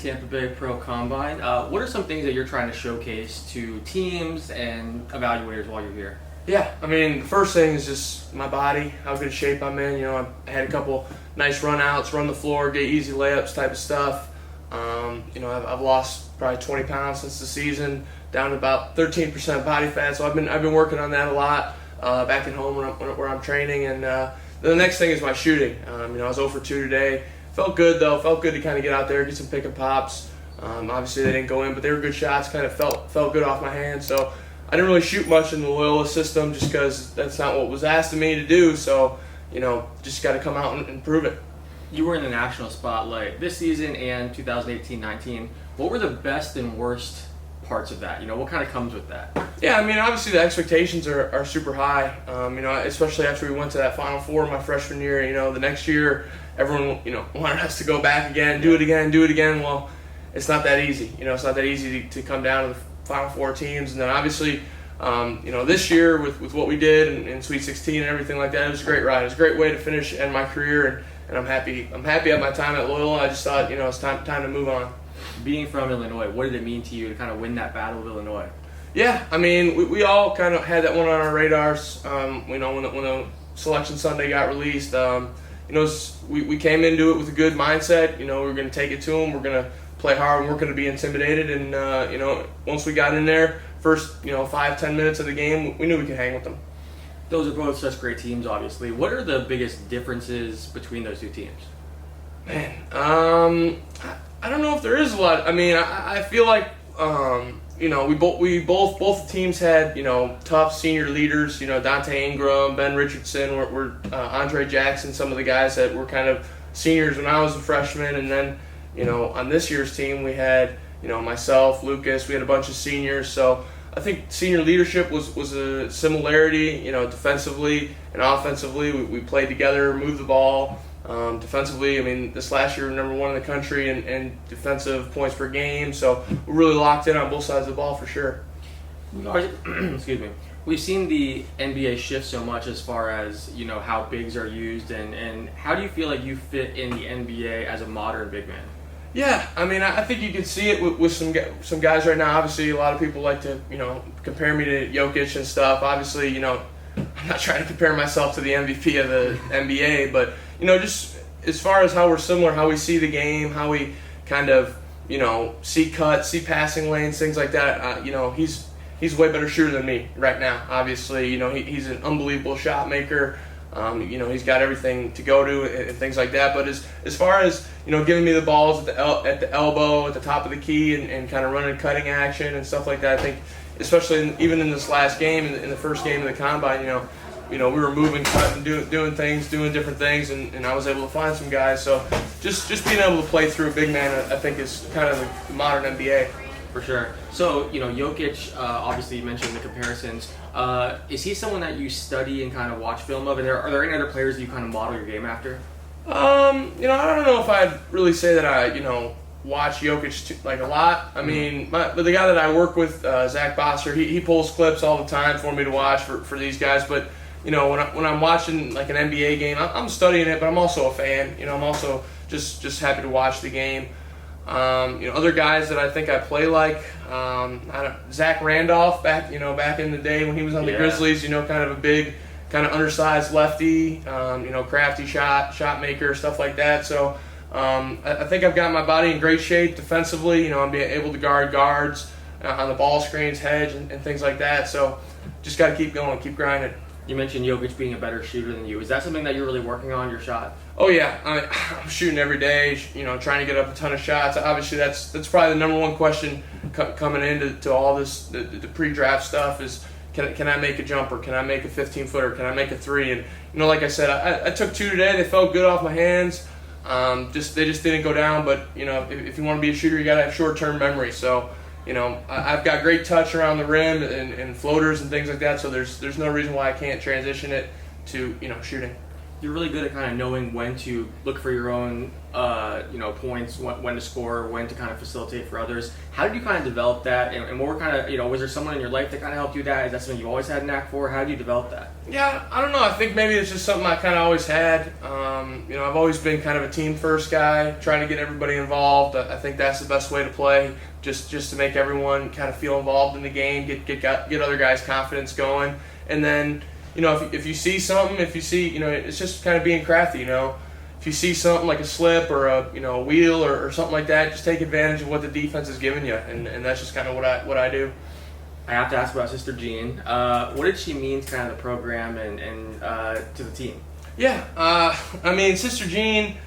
Tampa Bay Pro Combine. What are some things that you're trying to showcase to teams and evaluators while you're here? Yeah, I mean, the first thing is just my body, how good shape I'm in. You know, I had a couple nice run outs, run the floor, get easy layups type of stuff. You know, I've lost probably 20 pounds since the season, down to about 13% body fat. So I've been working on that a lot back at home where I'm training. And the next thing is my shooting. You know, I was 0 for 2 today. Felt good though. Felt good to kind of get out there, get some pick and pops. Obviously they didn't go in, but they were good shots. Kind of felt good off my hands. So I didn't really shoot much in the Loyola system just because that's not what was asked of me to do. So, you know, just got to come out and prove it. You were in the national spotlight this season and 2018-19. What were the best and worst parts of that? You know, what kind of comes with that? Yeah, I mean, obviously the expectations are super high. You know, especially after we went to that Final Four my freshman year. You know, the next year everyone, you know, wanted us to go back again, do it again. Well, it's not that easy. You know, it's not that easy to come down to the Final Four teams. And then obviously, you know, this year with what we did in Sweet 16 and everything like that, it was a great ride. It was a great way to end my career, and I'm happy at my time at Loyola. I just thought, you know, it's time to move on. Being from Illinois, what did it mean to you to kind of win that battle of Illinois? Yeah, I mean, we all kind of had that one on our radars. You know, when the Selection Sunday got released, you know, we came into it with a good mindset. You know, we were going to take it to them. We're going to play hard, and we're going to be intimidated. And you know, once we got in there, first 5-10 minutes of the game, we knew we could hang with them. Those are both such great teams, obviously. What are the biggest differences between those two teams? Man, I don't know if there is a lot. I mean, I feel like you know, both teams had, you know, tough senior leaders. You know, Dante Ingram, Ben Richardson, were Andre Jackson, some of the guys that were kind of seniors when I was a freshman, and then, you know, on this year's team we had, you know, myself, Lucas, we had a bunch of seniors. So I think senior leadership was a similarity. You know, defensively and offensively, we played together, moved the ball. Defensively, I mean, this last year we were number 1 in the country in defensive points per game. So we're really locked in on both sides of the ball for sure. Excuse me. We've seen the NBA shift so much as far as, you know, how bigs are used, and how do you feel like you fit in the NBA as a modern big man? Yeah, I mean, I think you can see it with some guys right now. Obviously, a lot of people like to, you know, compare me to Jokic and stuff. Obviously, you know, I'm not trying to compare myself to the MVP of the NBA, but, you know, just as far as how we're similar, how we see the game, how we kind of, you know, see cuts, see passing lanes, things like that. You know, he's a way better shooter than me right now. Obviously, you know, he's an unbelievable shot maker. You know, he's got everything to go to and things like that. But as far as, you know, giving me the balls at the elbow, at the top of the key, and kind of running cutting action and stuff like that, I think, especially even in this last game, in the first game of the Combine, you know, we were moving, cutting, doing things, doing different things, and I was able to find some guys. So just being able to play through a big man, I think, is kind of the modern NBA. For sure. So, you know, Jokic, obviously you mentioned the comparisons. Is he someone that you study and kind of watch film of? And are there any other players that you kind of model your game after? You know, I don't know if I'd really say that I, you know, watch Jokic like a lot. I mean, the guy that I work with, Zach Bosser, he pulls clips all the time for me to watch for these guys. But, you know, when I'm watching like an NBA game, I'm studying it, but I'm also a fan. You know, I'm also just happy to watch the game. You know, other guys that I think I play like, Zach Randolph back in the day when he was on the Grizzlies. You know, kind of a big, kind of undersized lefty. You know, crafty shot maker, stuff like that. So I think I've got my body in great shape defensively. You know, I'm being able to guard guards on the ball screens, hedge, and things like that. So just got to keep going, keep grinding. You mentioned Jokic being a better shooter than you. Is that something that you're really working on, your shot? Oh yeah, I'm shooting every day. You know, trying to get up a ton of shots. Obviously, that's probably the number one question coming into all this the pre-draft stuff is can I make a jumper? Can I make a 15-footer? Can I make a three? And you know, like I said, I took 2 today. They felt good off my hands. They just didn't go down. But you know, if you want to be a shooter, you got to have short-term memory. So. You know, I've got great touch around the rim and floaters and things like that, so there's no reason why I can't transition it to, you know, shooting. you're really good at kind of knowing when to look for your own, points, when to score, when to kind of facilitate for others. How did you kind of develop that? And what were kind of, was there someone in your life that kind of helped you with that? Is that something you always had a knack for? How did you develop that? Yeah, I don't know. I think maybe it's just something I kind of always had. I've always been kind of a team first guy, trying to get everybody involved. I think that's the best way to play, just to make everyone kind of feel involved in the game, get other guys' confidence going, and then. If you see something, it's just kind of being crafty, If you see something like a slip or a wheel or something like that, just take advantage of what the defense is giving you, and that's just kind of what I do. I have to ask about Sister Jean. What did she mean to kind of the program and to the team? Yeah, Sister Jean,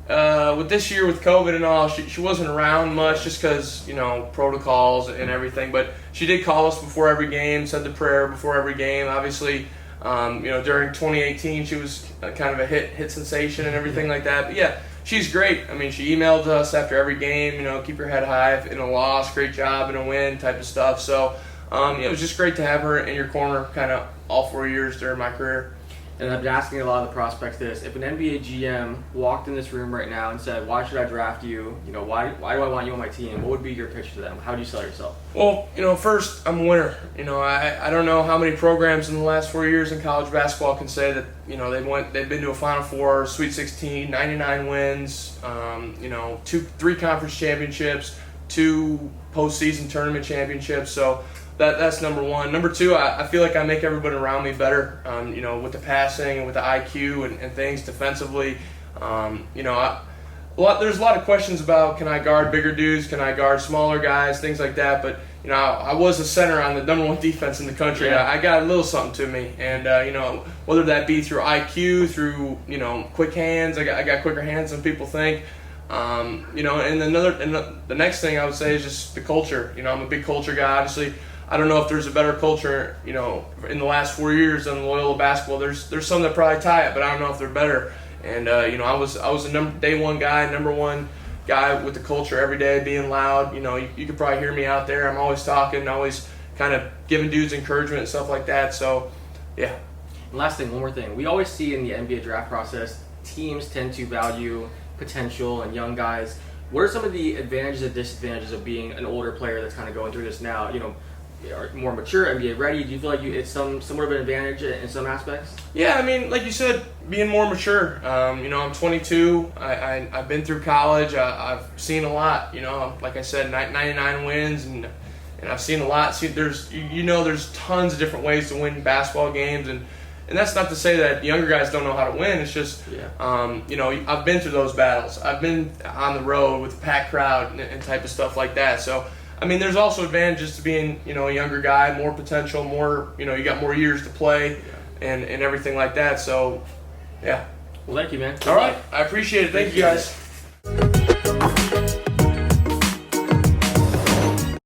with this year with COVID and all, she wasn't around much just because, protocols and everything, but she did call us before every game, said the prayer before every game. Obviously, during 2018, she was kind of a hit sensation and everything like that. But yeah, she's great. She emailed us after every game, keep your head high in a loss, great job in a win type of stuff. So, it was just great to have her in your corner kind of all 4 years during my career. And I've been asking a lot of the prospects this. If an NBA GM walked in this room right now and said, why should I draft you? Why do I want you on my team? What would be your pitch to them? How would you sell yourself? Well, first, I'm a winner. I don't know how many programs in the last 4 years in college basketball can say that, they've been to a Final Four, Sweet 16, 99 wins, 3 conference championships, 2 postseason tournament championships. So that's number one. Number two, I feel like I make everybody around me better, with the passing and with the IQ and things defensively. There's a lot of questions about, can I guard bigger dudes, can I guard smaller guys, things like that. But, I was a center on the number 1 defense in the country. Yeah. I got a little something to me. And, whether that be through IQ, through, quick hands, I got quicker hands than people think. And the next thing I would say is just the culture. I'm a big culture guy, obviously. I don't know if there's a better culture, in the last 4 years than Loyola basketball. There's some that probably tie it, but I don't know if they're better. And I was a day one guy, number 1 guy with the culture every day, being loud. You could probably hear me out there. I'm always talking, always kind of giving dudes encouragement and stuff like that. So, yeah. And last thing, one more thing. We always see in the NBA draft process, teams tend to value potential and young guys. What are some of the advantages and disadvantages of being an older player that's kind of going through this now? Are more mature, NBA ready? Do you feel like it's somewhat of an advantage in some aspects? Yeah, like you said, being more mature. I'm 22. I've been through college. I've seen a lot. Like I said, 99 wins, and I've seen a lot. There's tons of different ways to win basketball games, and that's not to say that younger guys don't know how to win. It's just, I've been through those battles. I've been on the road with a packed crowd and type of stuff like that. So. There's also advantages to being, a younger guy, more potential, more, you got more years to play and everything like that. So, yeah. Well, thank you, man. All right. I appreciate it. Thank you, guys.